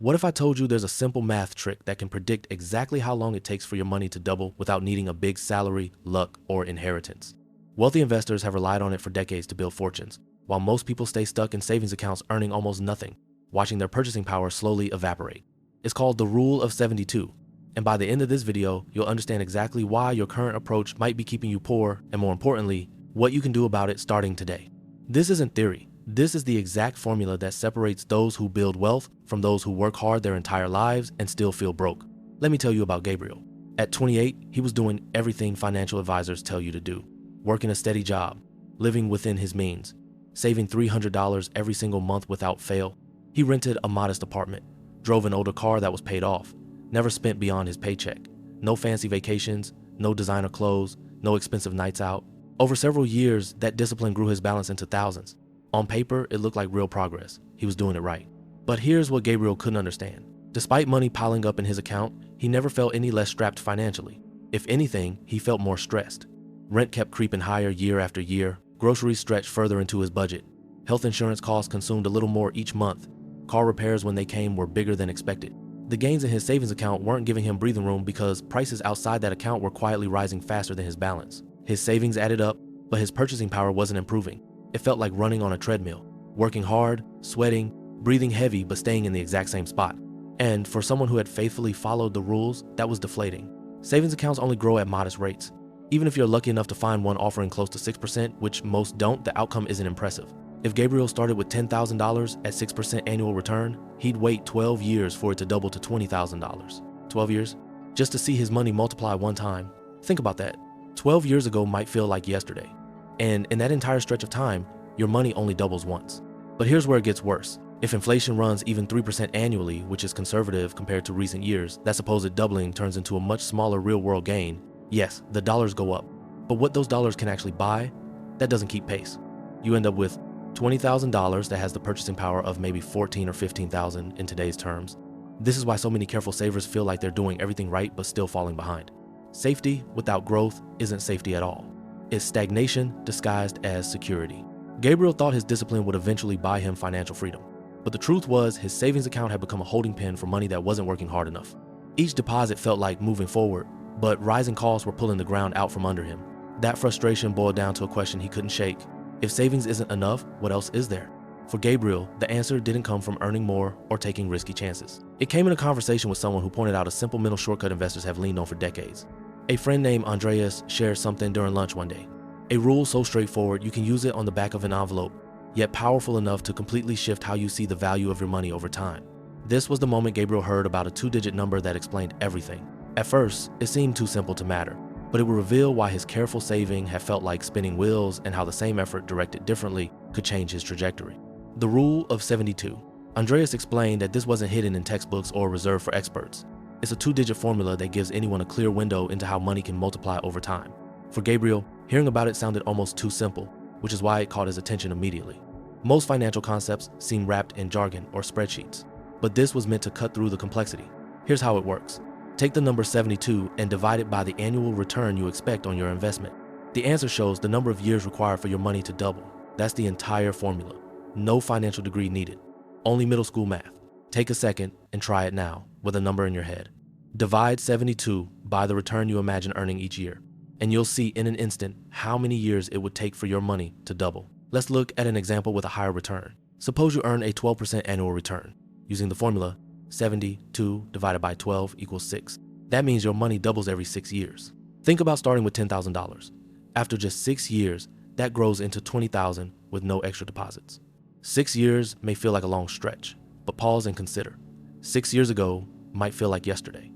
What if I told you there's a simple math trick that can predict exactly how long it takes for your money to double without needing a big salary, luck, or inheritance? Wealthy investors have relied on it for decades to build fortunes, while most people stay stuck in savings accounts earning almost nothing, watching their purchasing power slowly evaporate. It's called the Rule of 72, and by the end of this video, you'll understand exactly why your current approach might be keeping you poor, and more importantly, what you can do about it starting today. This isn't theory. This is the exact formula that separates those who build wealth from those who work hard their entire lives and still feel broke. Let me tell you about Gabriel. At 28, he was doing everything financial advisors tell you to do. Working a steady job, living within his means, saving $300 every single month without fail. He rented a modest apartment, drove an older car that was paid off, never spent beyond his paycheck. No fancy vacations, no designer clothes, no expensive nights out. Over several years, that discipline grew his balance into thousands. On paper, it looked like real progress. He was doing it right. But here's what Gabriel couldn't understand. Despite money piling up in his account, he never felt any less strapped financially. If anything, he felt more stressed. Rent kept creeping higher year after year. Groceries stretched further into his budget. Health insurance costs consumed a little more each month. Car repairs, when they came, were bigger than expected. The gains in his savings account weren't giving him breathing room because prices outside that account were quietly rising faster than his balance. His savings added up, but his purchasing power wasn't improving. It felt like running on a treadmill, working hard, sweating, breathing heavy, but staying in the exact same spot. And for someone who had faithfully followed the rules, that was deflating. Savings accounts only grow at modest rates. Even if you're lucky enough to find one offering close to 6%, which most don't, the outcome isn't impressive. If Gabriel started with $10,000 at 6% annual return, he'd wait 12 years for it to double to $20,000. 12 years? Just to see his money multiply one time. Think about that. 12 years ago might feel like yesterday. And in that entire stretch of time, your money only doubles once. But here's where it gets worse. If inflation runs even 3% annually, which is conservative compared to recent years, that supposed doubling turns into a much smaller real-world gain. Yes, the dollars go up, but what those dollars can actually buy, that doesn't keep pace. You end up with $20,000 that has the purchasing power of maybe $14,000 or $15,000 in today's terms. This is why so many careful savers feel like they're doing everything right but still falling behind. Safety without growth isn't safety at all. It's stagnation disguised as security. Gabriel thought his discipline would eventually buy him financial freedom, but the truth was his savings account had become a holding pen for money that wasn't working hard enough. Each deposit felt like moving forward, but rising costs were pulling the ground out from under him. That frustration boiled down to a question he couldn't shake. If savings isn't enough, what else is there? For Gabriel, the answer didn't come from earning more or taking risky chances. It came in a conversation with someone who pointed out a simple mental shortcut investors have leaned on for decades. A friend named Andreas shared something during lunch one day. A rule so straightforward you can use it on the back of an envelope, yet powerful enough to completely shift how you see the value of your money over time. This was the moment Gabriel heard about a two-digit number that explained everything. At first, it seemed too simple to matter, but it would reveal why his careful saving had felt like spinning wheels and how the same effort directed differently could change his trajectory. The Rule of 72. Andreas explained that this wasn't hidden in textbooks or reserved for experts. It's a two-digit formula that gives anyone a clear window into how money can multiply over time. For Gabriel, hearing about it sounded almost too simple, which is why it caught his attention immediately. Most financial concepts seem wrapped in jargon or spreadsheets, but this was meant to cut through the complexity. Here's how it works. Take the number 72 and divide it by the annual return you expect on your investment. The answer shows the number of years required for your money to double. That's the entire formula. No financial degree needed. Only middle school math. Take a second and try it now with a number in your head. Divide 72 by the return you imagine earning each year, and you'll see in an instant how many years it would take for your money to double. Let's look at an example with a higher return. Suppose you earn a 12% annual return. Using the formula, 72 divided by 12 equals 6. That means your money doubles every 6 years. Think about starting with $10,000. After just 6 years, that grows into $20,000 with no extra deposits. 6 years may feel like a long stretch, but pause and consider. 6 years ago might feel like yesterday.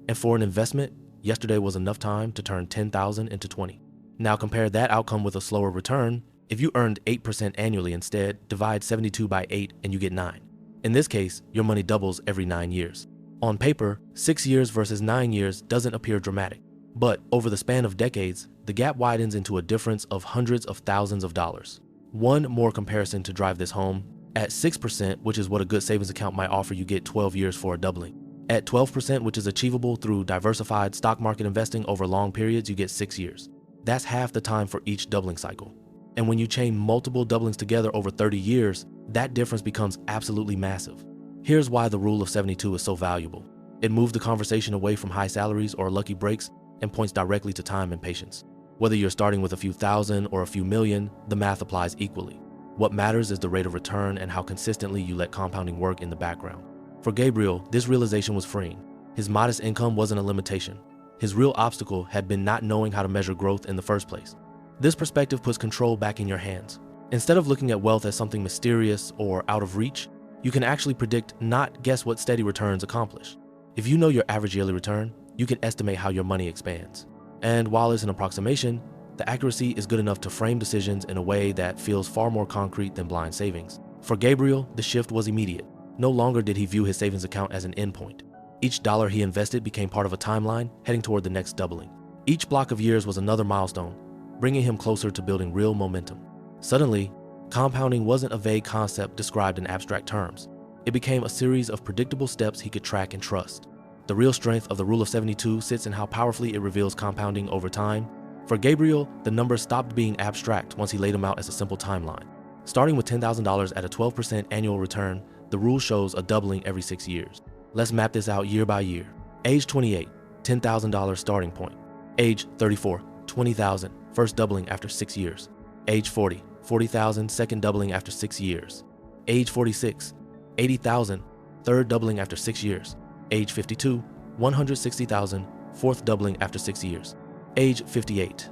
And for an investment, yesterday was enough time to turn 10,000 into 20. Now compare that outcome with a slower return. If you earned 8% annually instead, divide 72 by 8 and you get 9. In this case, your money doubles every 9 years. On paper, 6 years versus 9 years doesn't appear dramatic, but over the span of decades, the gap widens into a difference of hundreds of thousands of dollars. One more comparison to drive this home. At 6%, which is what a good savings account might offer, you get 12 years for a doubling. At 12%, which is achievable through diversified stock market investing over long periods, you get 6 years. That's half the time for each doubling cycle. And when you chain multiple doublings together over 30 years, that difference becomes absolutely massive. Here's why the rule of 72 is so valuable. It moves the conversation away from high salaries or lucky breaks and points directly to time and patience. Whether you're starting with a few thousand or a few million, the math applies equally. What matters is the rate of return and how consistently you let compounding work in the background. For Gabriel, this realization was freeing. His modest income wasn't a limitation. His real obstacle had been not knowing how to measure growth in the first place. This perspective puts control back in your hands. Instead of looking at wealth as something mysterious or out of reach, you can actually predict, not guess what steady returns accomplish. If you know your average yearly return, you can estimate how your money expands. And while it's an approximation, the accuracy is good enough to frame decisions in a way that feels far more concrete than blind savings. For Gabriel, the shift was immediate. No longer did he view his savings account as an endpoint. Each dollar he invested became part of a timeline heading toward the next doubling. Each block of years was another milestone, bringing him closer to building real momentum. Suddenly, compounding wasn't a vague concept described in abstract terms. It became a series of predictable steps he could track and trust. The real strength of the rule of 72 sits in how powerfully it reveals compounding over time. For Gabriel, the numbers stopped being abstract once he laid them out as a simple timeline. Starting with $10,000 at a 12% annual return, the rule shows a doubling every 6 years. Let's map this out year by year. Age 28, $10,000 starting point. Age 34, $20,000, first doubling after 6 years. Age 40, $40,000, second doubling after 6 years. Age 46, $80,000, third doubling after 6 years. Age 52, $160,000, fourth doubling after 6 years. Age 58,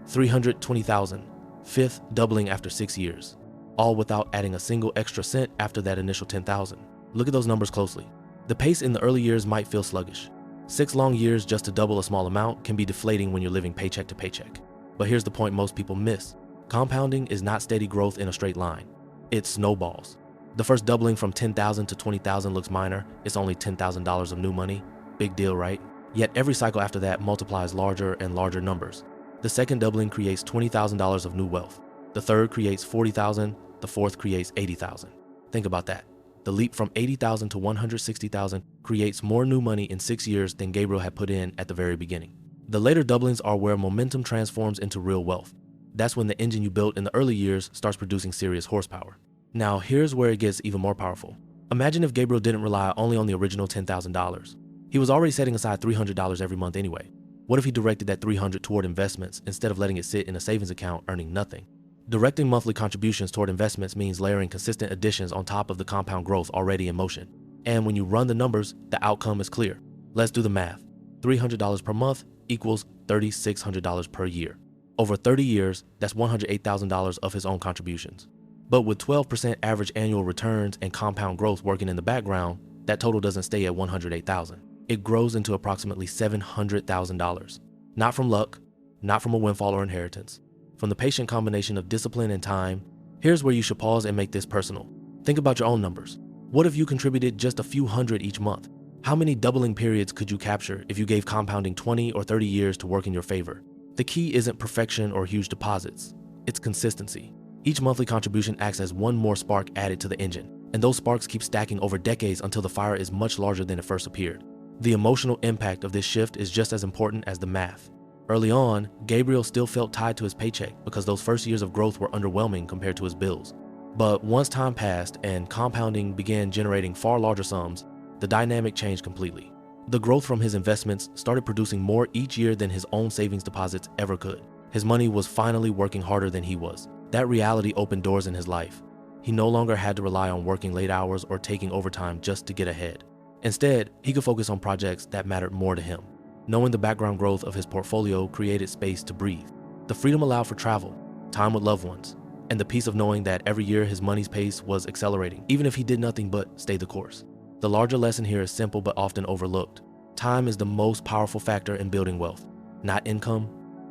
$320,000, fifth doubling after 6 years. All without adding a single extra cent after that initial $10,000. Look at those numbers closely. The pace in the early years might feel sluggish. 6 long years just to double a small amount can be deflating when you're living paycheck to paycheck. But here's the point most people miss. Compounding is not steady growth in a straight line. It snowballs. The first doubling from $10,000 to $20,000 looks minor. It's only $10,000 of new money. Big deal, right? Yet every cycle after that multiplies larger and larger numbers. The second doubling creates $20,000 of new wealth. The third creates $40,000. The fourth creates $80,000. Think about that. The leap from $80,000 to $160,000 creates more new money in 6 years than Gabriel had put in at the very beginning. The later doublings are where momentum transforms into real wealth. That's when the engine you built in the early years starts producing serious horsepower. Now, here's where it gets even more powerful. Imagine if Gabriel didn't rely only on the original $10,000. He was already setting aside $300 every month anyway. What if he directed that $300 toward investments instead of letting it sit in a savings account earning nothing? Directing monthly contributions toward investments means layering consistent additions on top of the compound growth already in motion. And when you run the numbers, the outcome is clear. Let's do the math. $300 per month equals $3,600 per year. Over 30 years, that's $108,000 of his own contributions. But with 12% average annual returns and compound growth working in the background, that total doesn't stay at $108,000. It grows into approximately $700,000. Not from luck, not from a windfall or inheritance. From the patient combination of discipline and time. Here's where you should pause and make this personal. Think about your own numbers. What if you contributed just a few hundred each month? How many doubling periods could you capture if you gave compounding 20 or 30 years to work in your favor? The key isn't perfection or huge deposits. It's consistency. Each monthly contribution acts as one more spark added to the engine, and those sparks keep stacking over decades until the fire is much larger than it first appeared. The emotional impact of this shift is just as important as the math. Early on, Gabriel still felt tied to his paycheck because those first years of growth were underwhelming compared to his bills. But once time passed and compounding began generating far larger sums, the dynamic changed completely. The growth from his investments started producing more each year than his own savings deposits ever could. His money was finally working harder than he was. That reality opened doors in his life. He no longer had to rely on working late hours or taking overtime just to get ahead. Instead, he could focus on projects that mattered more to him. Knowing the background growth of his portfolio created space to breathe. The freedom allowed for travel, time with loved ones, and the peace of knowing that every year his money's pace was accelerating, even if he did nothing but stay the course. The larger lesson here is simple but often overlooked. Time is the most powerful factor in building wealth. Not income,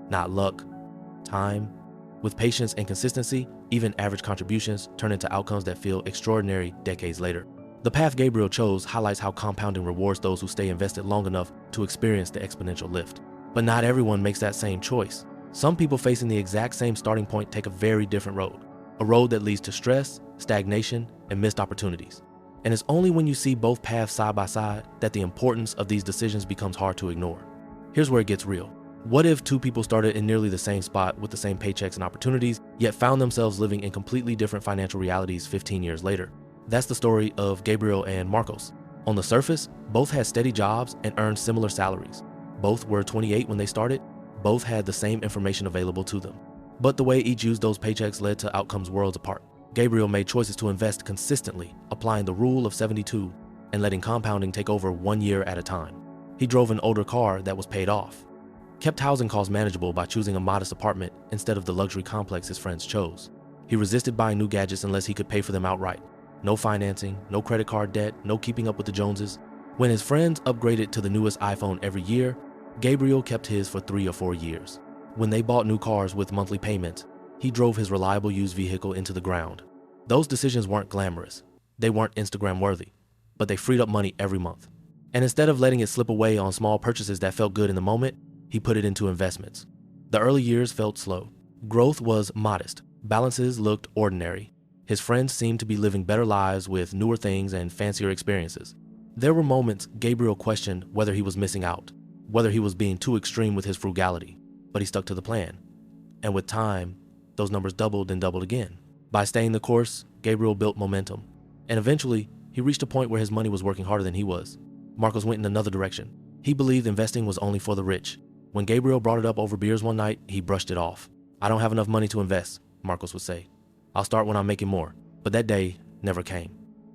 not luck, time. With patience and consistency, even average contributions turn into outcomes that feel extraordinary decades later. The path Gabriel chose highlights how compounding rewards those who stay invested long enough to experience the exponential lift. But not everyone makes that same choice. Some people facing the exact same starting point take a very different road. A road that leads to stress, stagnation, and missed opportunities. And it's only when you see both paths side by side that the importance of these decisions becomes hard to ignore. Here's where it gets real. What if two people started in nearly the same spot with the same paychecks and opportunities, yet found themselves living in completely different financial realities 15 years later? That's the story of Gabriel and Marcos. On the surface, both had steady jobs and earned similar salaries. Both were 28 when they started. Both had the same information available to them. But the way each used those paychecks led to outcomes worlds apart. Gabriel made choices to invest consistently, applying the rule of 72 and letting compounding take over 1 year at a time. He drove an older car that was paid off, kept housing costs manageable by choosing a modest apartment instead of the luxury complex his friends chose. He resisted buying new gadgets unless he could pay for them outright. No financing, no credit card debt, no keeping up with the Joneses. When his friends upgraded to the newest iPhone every year, Gabriel kept his for 3 or 4 years. When they bought new cars with monthly payments, he drove his reliable used vehicle into the ground. Those decisions weren't glamorous. They weren't Instagram worthy, but they freed up money every month. And instead of letting it slip away on small purchases that felt good in the moment, he put it into investments. The early years felt slow. Growth was modest. Balances looked ordinary. His friends seemed to be living better lives with newer things and fancier experiences. There were moments Gabriel questioned whether he was missing out, whether he was being too extreme with his frugality, but he stuck to the plan. And with time, those numbers doubled and doubled again. By staying the course, Gabriel built momentum, and eventually, he reached a point where his money was working harder than he was. Marcos went in another direction. He believed investing was only for the rich. When Gabriel brought it up over beers one night, he brushed it off. "I don't have enough money to invest," Marcos would say. "I'll start when I'm making more." But that day never came,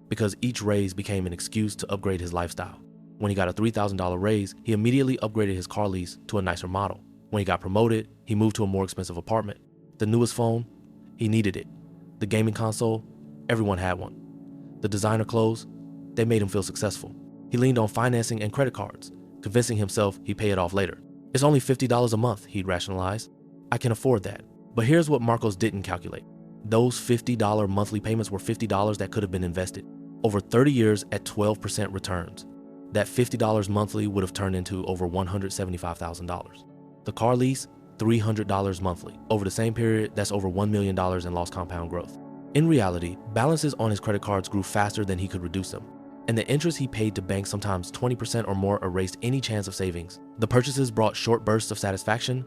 because each raise became an excuse to upgrade his lifestyle. When he got a $3,000 raise, he immediately upgraded his car lease to a nicer model. When he got promoted, he moved to a more expensive apartment. The newest phone, he needed it. The gaming console, everyone had one. The designer clothes, they made him feel successful. He leaned on financing and credit cards, convincing himself he'd pay it off later. "It's only $50 a month," he'd rationalize. "I can afford that." But here's what Marcos didn't calculate. Those $50 monthly payments were $50 that could have been invested. Over 30 years at 12% returns. That $50 monthly would have turned into over $175,000. The car lease, $300 monthly. Over the same period, that's over $1 million in lost compound growth. In reality, balances on his credit cards grew faster than he could reduce them. And the interest he paid to banks, sometimes 20% or more, erased any chance of savings. The purchases brought short bursts of satisfaction.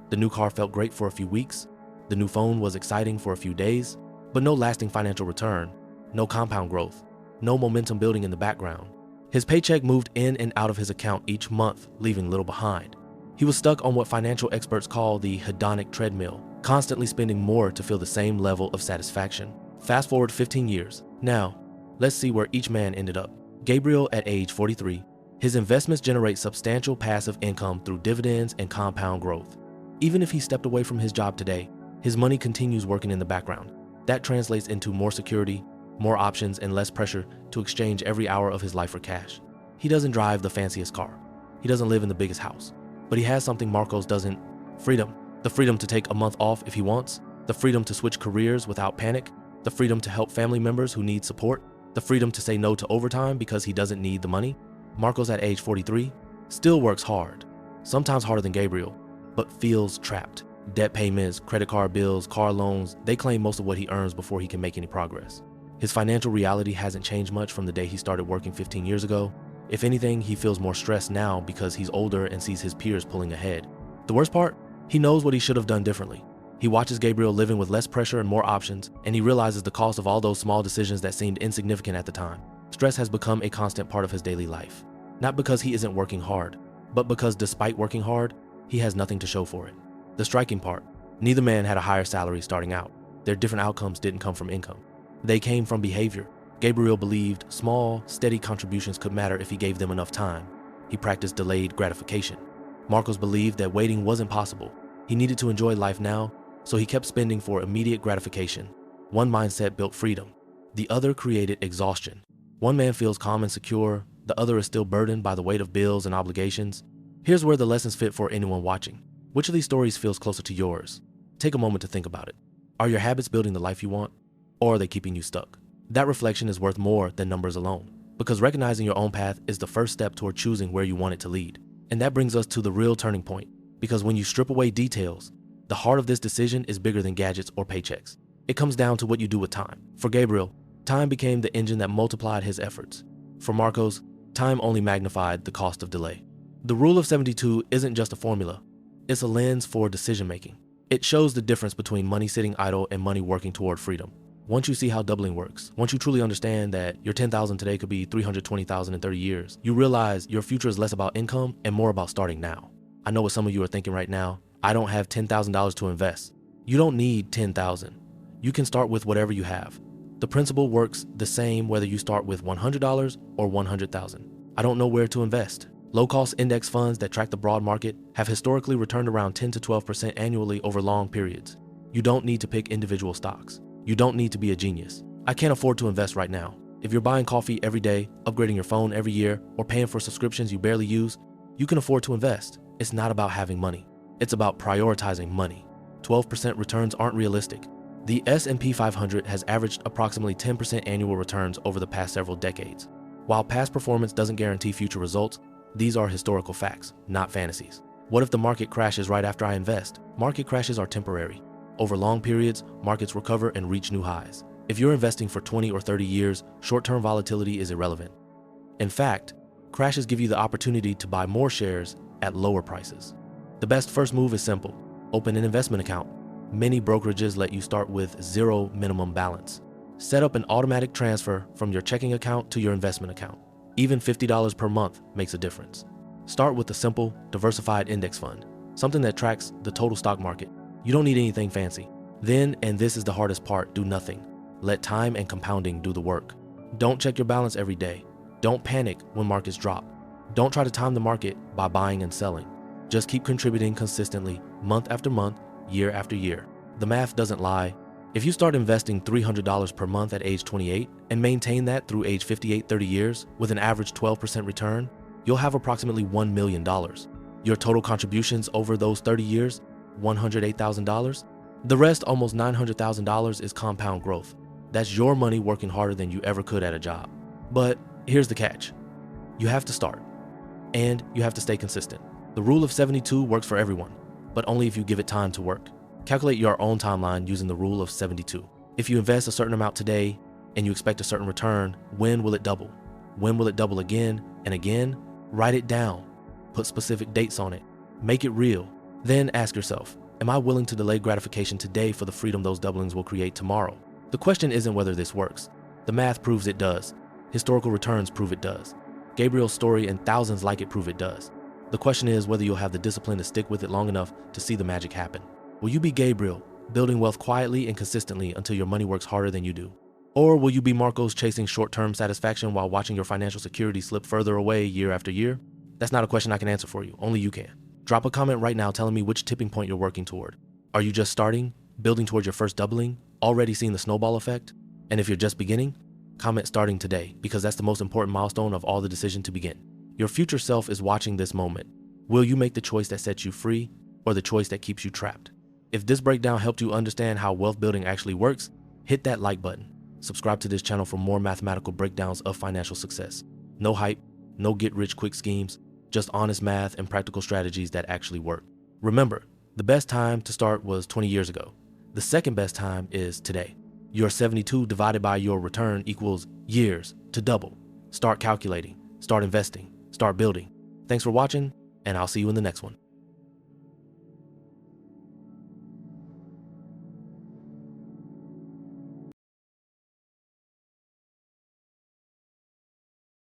The new car felt great for a few weeks. The new phone was exciting for a few days, but no lasting financial return, no compound growth, no momentum building in the background. His paycheck moved in and out of his account each month, leaving little behind. He was stuck on what financial experts call the hedonic treadmill, constantly spending more to feel the same level of satisfaction. Fast forward 15 years. Now, let's see where each man ended up. Gabriel at age 43. His investments generate substantial passive income through dividends and compound growth. Even if he stepped away from his job today, his money continues working in the background. That translates into more security, more options, and less pressure to exchange every hour of his life for cash. He doesn't drive the fanciest car. He doesn't live in the biggest house. But he has something Marcos doesn't: freedom. The freedom to take a month off if he wants, the freedom to switch careers without panic, the freedom to help family members who need support, the freedom to say no to overtime because he doesn't need the money. Marcos at age 43 still works hard, sometimes harder than Gabriel, but feels trapped. Debt payments, credit card bills, car loans, they claim most of what he earns before he can make any progress. His financial reality hasn't changed much from the day he started working 15 years ago. If anything, he feels more stressed now because he's older and sees his peers pulling ahead. The worst part? He knows what he should have done differently. He watches Gabriel living with less pressure and more options, and he realizes the cost of all those small decisions that seemed insignificant at the time. Stress has become a constant part of his daily life. Not because he isn't working hard, but because despite working hard, he has nothing to show for it. The striking part: neither man had a higher salary starting out. Their different outcomes didn't come from income. They came from behavior. Gabriel believed small, steady contributions could matter if he gave them enough time. He practiced delayed gratification. Marcos believed that waiting wasn't possible. He needed to enjoy life now, so he kept spending for immediate gratification. One mindset built freedom. The other created exhaustion. One man feels calm and secure. The other is still burdened by the weight of bills and obligations. Here's where the lessons fit for anyone watching. Which of these stories feels closer to yours? Take a moment to think about it. Are your habits building the life you want, or are they keeping you stuck? That reflection is worth more than numbers alone, because recognizing your own path is the first step toward choosing where you want it to lead. And that brings us to the real turning point, because when you strip away details, the heart of this decision is bigger than gadgets or paychecks. It comes down to what you do with time. For Gabriel, time became the engine that multiplied his efforts. For Marcos, time only magnified the cost of delay. The rule of 72 isn't just a formula. It's a lens for decision making. It shows the difference between money sitting idle and money working toward freedom. Once you see how doubling works, once you truly understand that your 10,000 today could be 320,000 in 30 years, you realize your future is less about income and more about starting now. I know what some of you are thinking right now. I don't have $10,000 to invest. You don't need 10,000. You can start with whatever you have. The principle works the same whether you start with $100 or 100,000. I don't know where to invest. Low-cost index funds that track the broad market have historically returned around 10 to 12% annually over long periods. You don't need to pick individual stocks. You don't need to be a genius. I can't afford to invest right now. If you're buying coffee every day, upgrading your phone every year, or paying for subscriptions you barely use, you can afford to invest. It's not about having money. It's about prioritizing money. 12% returns aren't realistic. The S&P 500 has averaged approximately 10% annual returns over the past several decades. While past performance doesn't guarantee future results, these are historical facts, not fantasies. What if the market crashes right after I invest? Market crashes are temporary. Over long periods, markets recover and reach new highs. If you're investing for 20 or 30 years, short-term volatility is irrelevant. In fact, crashes give you the opportunity to buy more shares at lower prices. The best first move is simple. Open an investment account. Many brokerages let you start with zero minimum balance. Set up an automatic transfer from your checking account to your investment account. Even $50 per month makes a difference. Start with a simple, diversified index fund, something that tracks the total stock market. You don't need anything fancy. Then, and this is the hardest part, do nothing. Let time and compounding do the work. Don't check your balance every day. Don't panic when markets drop. Don't try to time the market by buying and selling. Just keep contributing consistently, month after month, year after year. The math doesn't lie. If you start investing $300 per month at age 28 and maintain that through age 58, 30 years with an average 12% return, you'll have approximately $1 million. Your total contributions over those 30 years, $108,000. The rest, almost $900,000, is compound growth. That's your money working harder than you ever could at a job. But here's the catch. You have to start, and you have to stay consistent. The rule of 72 works for everyone, but only if you give it time to work. Calculate your own timeline using the rule of 72. If you invest a certain amount today and you expect a certain return, when will it double? When will it double again and again? Write it down. Put specific dates on it. Make it real. Then ask yourself, am I willing to delay gratification today for the freedom those doublings will create tomorrow? The question isn't whether this works. The math proves it does. Historical returns prove it does. Gabriel's story and thousands like it prove it does. The question is whether you'll have the discipline to stick with it long enough to see the magic happen. Will you be Gabriel, building wealth quietly and consistently until your money works harder than you do? Or will you be Marcos, chasing short-term satisfaction while watching your financial security slip further away year after year? That's not a question I can answer for you. Only you can. Drop a comment right now telling me which tipping point you're working toward. Are you just starting, building towards your first doubling, already seeing the snowball effect? And if you're just beginning, comment starting today, because that's the most important milestone of all the decision to begin. Your future self is watching this moment. Will you make the choice that sets you free or the choice that keeps you trapped? If this breakdown helped you understand how wealth building actually works, hit that like button. Subscribe to this channel for more mathematical breakdowns of financial success. No hype, no get-rich-quick schemes, just honest math and practical strategies that actually work. Remember, the best time to start was 20 years ago. The second best time is today. Your 72 divided by your return equals years to double. Start calculating, start investing, start building. Thanks for watching, and I'll see you in the next one.